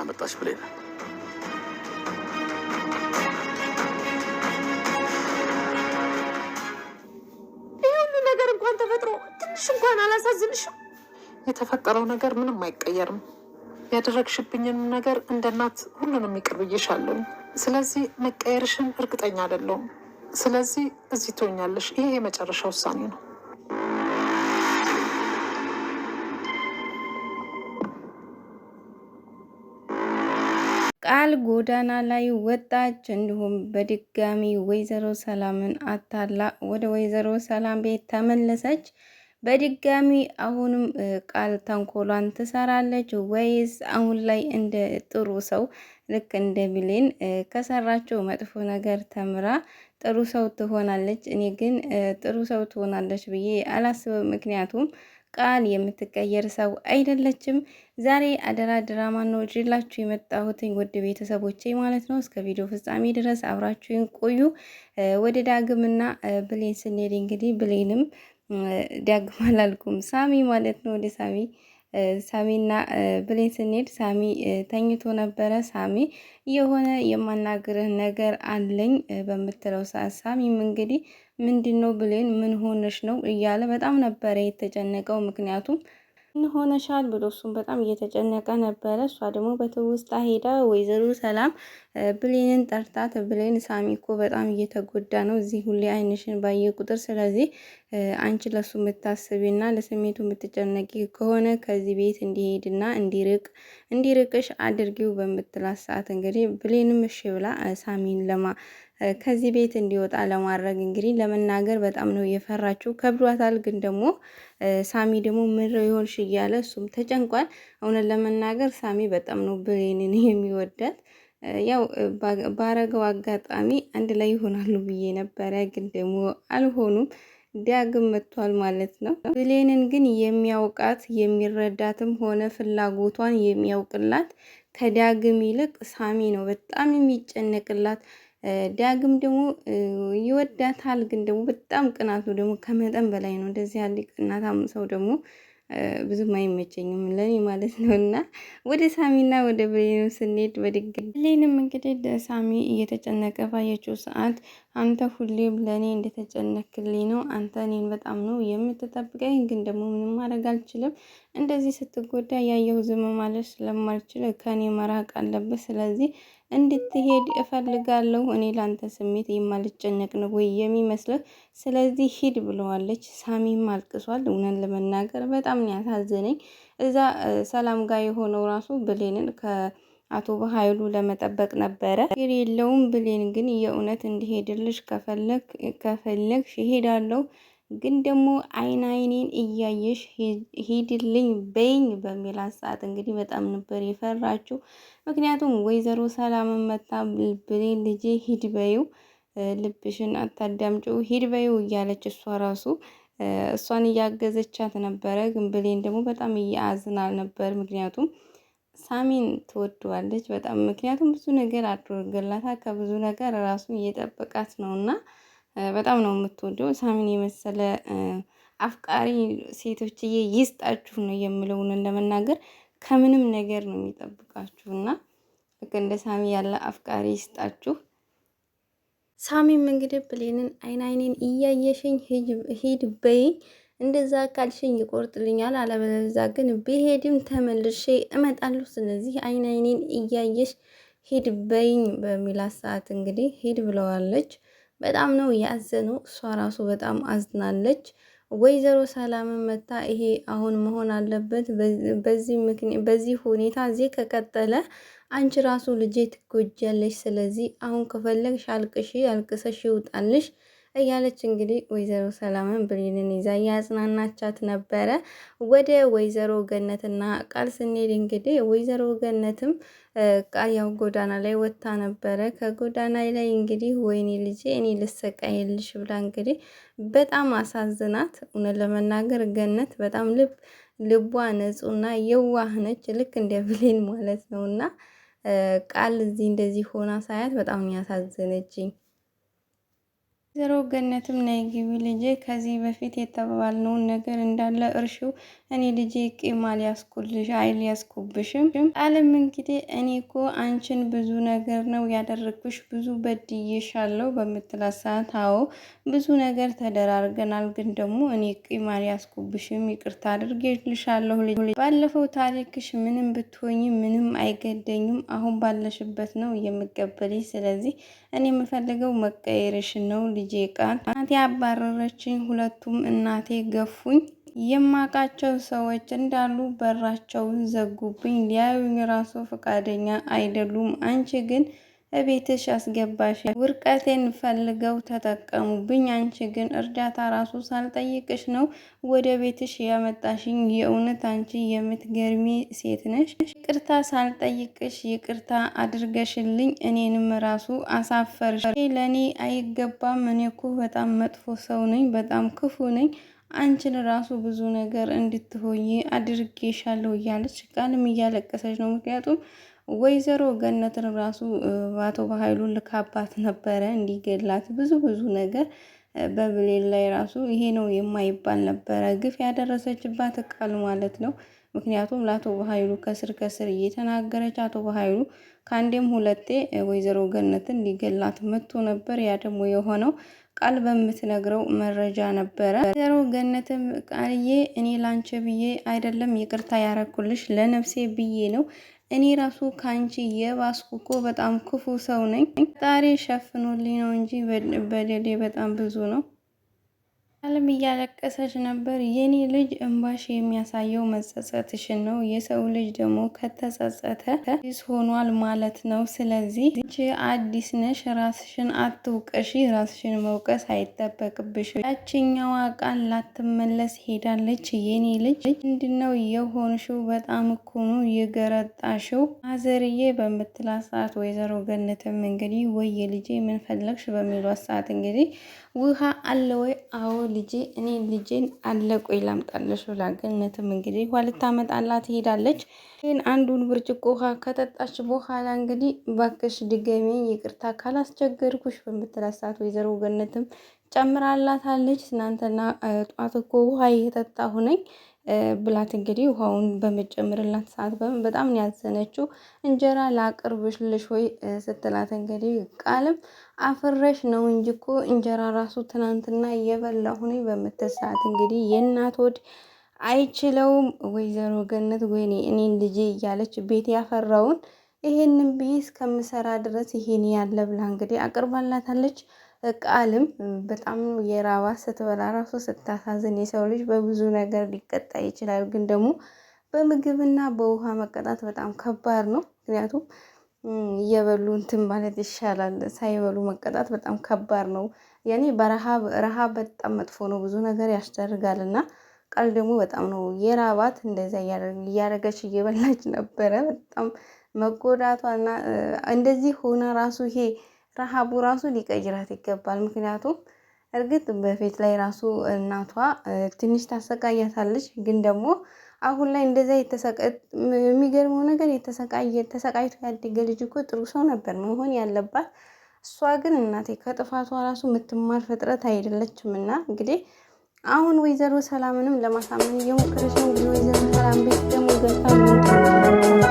መጣች ብሌን? ይህ ሁሉ ነገር እንኳን ተፈጥሮ ትንሽ እንኳን አላሳዝንሽም? የተፈጠረው ነገር ምንም አይቀየርም። ያደረግሽብኝን ነገር እንደ እናት ሁሉንም ይቅር ብዬሻለሁ። ስለዚህ መቀየርሽን እርግጠኛ አይደለሁም። ስለዚህ እዚህ ትሆኛለሽ። ይሄ የመጨረሻ ውሳኔ ነው። ቃል ጎዳና ላይ ወጣች። እንዲሁም በድጋሚ ወይዘሮ ሰላምን አታላ ወደ ወይዘሮ ሰላም ቤት ተመለሰች። በድጋሚ አሁንም ቃል ተንኮሏን ትሰራለች ወይስ አሁን ላይ እንደ ጥሩ ሰው ልክ እንደ ብሌን ከሰራቸው መጥፎ ነገር ተምራ ጥሩ ሰው ትሆናለች? እኔ ግን ጥሩ ሰው ትሆናለች ብዬ አላስብም። ምክንያቱም ቃል የምትቀየር ሰው አይደለችም። ዛሬ አደራ ድራማ ነው ይዤላችሁ የመጣሁትኝ ውድ ቤተሰቦቼ ማለት ነው። እስከ ቪዲዮ ፍጻሜ ድረስ አብራችሁን ቆዩ። ወደ ዳግምና ብሌን ስንሄድ እንግዲህ ብሌንም ዳግም አላልኩም ሳሚ ማለት ነው። ወደ ሳሚና ብሌን ስንሄድ ሳሚ ተኝቶ ነበረ። ሳሚ የሆነ የማናግርህ ነገር አለኝ በምትለው ሰዓት ሳሚም እንግዲህ ምንድን ነው ብሌን ምን ሆነሽ ነው እያለ በጣም ነበረ የተጨነቀው። ምክንያቱም ምን ሆነሻል ብሎ እሱም በጣም እየተጨነቀ ነበረ። እሷ ደግሞ በትውስታ ሄዳ ወይዘሮ ሰላም ብሌንን ጠርታት፣ ብሌን ሳሚ እኮ በጣም እየተጎዳ ነው እዚህ ሁሌ አይንሽን ባየ ቁጥር፣ ስለዚህ አንቺ ለሱ የምታስቢና ለስሜቱ የምትጨነቂ ከሆነ ከዚህ ቤት እንዲሄድና እንዲርቅሽ አድርጊው በምትላት ሰዓት እንግዲህ ብሌንም እሺ ብላ ሳሚን ከዚህ ቤት እንዲወጣ ለማድረግ እንግዲህ ለመናገር በጣም ነው የፈራችው፣ ከብዷታል። ግን ደግሞ ሳሚ ደግሞ ምድር ይሆንሽ እያለ እሱም ተጨንቋል። እውነት ለመናገር ሳሚ በጣም ነው ብሌንን የሚወዳት። ያው ባረገው አጋጣሚ አንድ ላይ ይሆናሉ ብዬ ነበረ፣ ግን ደግሞ አልሆኑም። ዳግም መጥቷል ማለት ነው። ብሌንን ግን የሚያውቃት የሚረዳትም ሆነ ፍላጎቷን የሚያውቅላት ከዳግም ይልቅ ሳሚ ነው በጣም የሚጨነቅላት። ዳግም ደግሞ ይወዳታል፣ ግን ደግሞ በጣም ቅናቱ ደግሞ ከመጠን በላይ ነው። እንደዚህ ያለ ቅናታም ሰው ደግሞ ብዙም አይመቸኝም ለኔ ማለት ነው። እና ወደ ሳሚና ወደ ብሌን ስንሄድ በድጋሚ ብሌንም እንግዲህ ሳሚ እየተጨነቀ ባየችው ሰዓት አንተ ሁሌም ለእኔ እንደተጨነክልኝ ነው። አንተ እኔን በጣም ነው የምትጠብቀኝ፣ ግን ደግሞ ምንም ማድረግ አልችልም። እንደዚህ ስትጎዳ ያየሁ ዝም ማለት ስለማልችል ከእኔ መራቅ አለበት። ስለዚህ እንድትሄድ እፈልጋለሁ። እኔ ለአንተ ስሜት የማልጨነቅ ነው ወይ የሚመስልህ? ስለዚህ ሂድ ብለዋለች። ሳሚም አልቅሷል። እውነት ለመናገር በጣም ነው ያሳዘነኝ። እዛ ሰላም ጋር የሆነው ራሱ ብሌንን አቶ በኃይሉ ለመጠበቅ ነበረ። ችግር የለውም ብሌን ግን የእውነት እንዲሄድልሽ ከፈለግሽ ይሄዳለሁ፣ ግን ደግሞ አይኔን እያየሽ ሂድልኝ በይኝ በሚላት ሰዓት እንግዲህ በጣም ነበር የፈራችው። ምክንያቱም ወይዘሮ ሰላምን መታ ብሌን ልጄ ሂድ በይው፣ ልብሽን አታዳምጪው፣ ሂድ በይው እያለች እሷ ራሱ እሷን እያገዘቻት ነበረ። ግን ብሌን ደግሞ በጣም እያዝናል ነበር። ምክንያቱም ሳሚን ትወደዋለች በጣም። ምክንያቱም ብዙ ነገር አድርገላታል፣ ከብዙ ነገር ራሱ እየጠበቃት ነው እና በጣም ነው የምትወደው። ሳሚን የመሰለ አፍቃሪ ሴቶችዬ ይስጣችሁ ነው የምለውን ለመናገር ከምንም ነገር ነው የሚጠብቃችሁ እና ልክ እንደ ሳሚ ያለ አፍቃሪ ይስጣችሁ። ሳሚም እንግዲህ ብሌንን አይኔን እያየሽኝ ሂድ በይኝ፣ እንደዛ ካልሽኝ ይቆርጥልኛል፣ አለበለዚያ ግን ብሄድም ተመልሼ እመጣለሁ። ስለዚህ አይኔን እያየሽ ሂድ በይኝ በሚላት ሰዓት እንግዲህ ሂድ ብለዋለች። በጣም ነው ያዘነው። እሷ ራሱ በጣም አዝናለች። ወይዘሮ ሰላምን መታ ይሄ አሁን መሆን አለበት፣ በዚህ ሁኔታ እዚህ ከቀጠለ አንቺ ራሱ ልጄ ትጎጃለሽ። ስለዚህ አሁን ከፈለግሽ አልቅሺ፣ አልቅሰሽ ይውጣልሽ እያለች እንግዲህ ወይዘሮ ሰላምን ብሌንን ይዛ ያጽናናቻት ነበረ። ወደ ወይዘሮ ገነትና ቃል ስንሄድ እንግዲህ ወይዘሮ ገነትም ቃል ያው ጎዳና ላይ ወጥታ ነበረ። ከጎዳና ላይ እንግዲህ ወይኔ ልጄ እኔ ልሰቃይልሽ ብላ እንግዲህ በጣም አሳዝናት። እውነት ለመናገር ገነት በጣም ልቧ ንጹህና የዋህ ነች፣ ልክ እንደ ብሌን ማለት ነው። እና ቃል እዚህ እንደዚህ ሆና ሳያት በጣም ያሳዘነችኝ። ወይዘሮ ገነትም ነይ ግቢ ልጄ፣ ከዚህ በፊት የተባባልነውን ነገር እንዳለ እርሺው። እኔ ልጄ ቂም አልያዝኩልሽ አልያዝኩብሽም። ቃልም እንግዲህ እኔ እኮ አንቺን ብዙ ነገር ነው ያደረግኩሽ፣ ብዙ በድዬሻለሁ በምትላት ሰዓት አዎ ብዙ ነገር ተደራርገናል፣ ግን ደግሞ እኔ ቂም አልያዝኩብሽም፣ ይቅርታ አድርጌልሻለሁ ልጄ። ባለፈው ታሪክሽ ምንም ብትሆኝ ምንም አይገደኝም። አሁን ባለሽበት ነው የምቀበልሽ። ስለዚህ እኔ የምፈልገው መቀየርሽን ነው ልጄ። ቃል እናቴ አባረረችኝ፣ ሁለቱም እናቴ ገፉኝ። የማውቃቸው ሰዎች እንዳሉ በራቸውን ዘጉብኝ። ሊያዩኝ ራሱ ፈቃደኛ አይደሉም። አንቺ ግን እቤትሽ አስገባሽ። ውርቀቴን ፈልገው ተጠቀሙብኝ። አንቺ ግን እርዳታ ራሱ ሳልጠይቅሽ ነው ወደ ቤትሽ ያመጣሽኝ። የእውነት አንቺ የምትገርሚ ሴት ነሽ። ይቅርታ ሳልጠይቅሽ ይቅርታ አድርገሽልኝ እኔንም ራሱ አሳፈርሽ። ለእኔ አይገባም። እኔ እኮ በጣም መጥፎ ሰው ነኝ፣ በጣም ክፉ ነኝ። አንቺን ራሱ ብዙ ነገር እንድትሆኚ አድርጌሻለሁ እያለች ቃልም እያለቀሰች ነው። ምክንያቱም ወይዘሮ ገነትን ራሱ አቶ በኃይሉ ልካባት ነበረ እንዲገላት ብዙ ነገር በብሌን ላይ ራሱ ይሄ ነው የማይባል ነበረ ግፍ ያደረሰችባት ቃል ማለት ነው። ምክንያቱም ለአቶ በኃይሉ ከስር እየተናገረች አቶ በኃይሉ ከአንዴም ሁለቴ ወይዘሮ ገነትን ሊገላት መጥቶ ነበር። ያ ደግሞ የሆነው ቃል በምትነግረው መረጃ ነበረ። ወይዘሮ ገነትም ቃልዬ እኔ ላንቺ ብዬ አይደለም ይቅርታ ያረኩልሽ ለነፍሴ ብዬ ነው። እኔ ራሱ ከአንቺ የባስኩ እኮ በጣም ክፉ ሰው ነኝ። ፈጣሪ ሸፍኖልኝ ነው እንጂ በደሌ በጣም ብዙ ነው። ቃልም እያለቀሰች ነበር። የኔ ልጅ እንባሽ የሚያሳየው መጸጸትሽን ነው። የሰው ልጅ ደግሞ ከተጸጸተ አዲስ ሆኗል ማለት ነው። ስለዚህ አዲስ ነሽ፣ ራስሽን አትውቀሺ። ራስሽን መውቀስ አይጠበቅብሽም። ያችኛዋ ቃል ላትመለስ ሄዳለች። የኔ ልጅ ምንድነው የሆንሽው? በጣም እኮ ነው የገረጣሽው ማዘርዬ በምትላት ሰዓት ወይዘሮ ገነትም እንግዲህ ወይ ልጄ ምን ፈለግሽ በሚሏት ሰዓት እንግዲህ ውሃ አለ ወይ? አዎ ልጄ እኔ ልጄን አለ ቆይ ላምጣልሽ ብላ ገነትም እንግዲህ ውሃ ልታመጣላት ትሄዳለች። ይህን አንዱን ብርጭቆ ውሃ ከጠጣች በኋላ እንግዲህ ባክሽ ድገሚ ይቅርታ ካላስቸገርኩሽ በምትላት ሰዓት ወይዘሮ ገነትም ጨምራላታለች። ትናንትና ጧት እኮ ውሃ እየጠጣሁ ነኝ ብላት እንግዲህ ውሃውን በመጨመርላት ሰዓት በጣም ያዘነችው። እንጀራ ላቅርብልሽ ወይ ስትላት እንግዲህ ቃልም አፍረሽ ነው እንጂ እኮ እንጀራ ራሱ ትናንትና እየበላሁ ነኝ በምትል ሰዓት እንግዲህ የእናት ወድ አይችለውም። ወይዘሮ ገነት ወይኔ እኔን ልጄ እያለች ቤት ያፈራውን ይሄንን ብዬ እስከምሰራ ድረስ ይሄን ያለ ብላ እንግዲህ አቅርባላታለች። ቃልም በጣም የራባ ስትበላ ራሱ ስታሳዝን። የሰው ልጅ በብዙ ነገር ሊቀጣ ይችላል፣ ግን ደግሞ በምግብና በውሃ መቀጣት በጣም ከባድ ነው። ምክንያቱም እየበሉ እንትን ማለት ይሻላል፣ ሳይበሉ መቀጣት በጣም ከባድ ነው። ያኔ ረሃብ በጣም መጥፎ ነው፣ ብዙ ነገር ያስደርጋል። እና ቃል ደግሞ በጣም ነው የራባት። እንደዛ እያደረገች እየበላች ነበረ። በጣም መጎዳቷና እንደዚህ ሆና ራሱ ይሄ ረሃቡ ራሱ ሊቀይራት ይገባል። ምክንያቱም እርግጥ በፊት ላይ ራሱ እናቷ ትንሽ ታሰቃያታለች፣ ግን ደግሞ አሁን ላይ እንደዛ የሚገርመው ነገር ተሰቃይቶ ያደገ ልጅ እኮ ጥሩ ሰው ነበር መሆን ያለባት። እሷ ግን እናቴ ከጥፋቷ ራሱ የምትማር ፍጥረት አይደለችም። እና እንግዲህ አሁን ወይዘሮ ሰላምንም ለማሳመን እየሞከረች ነው። እንግዲህ ወይዘሮ ሰላም ቤት ደግሞ ገብታ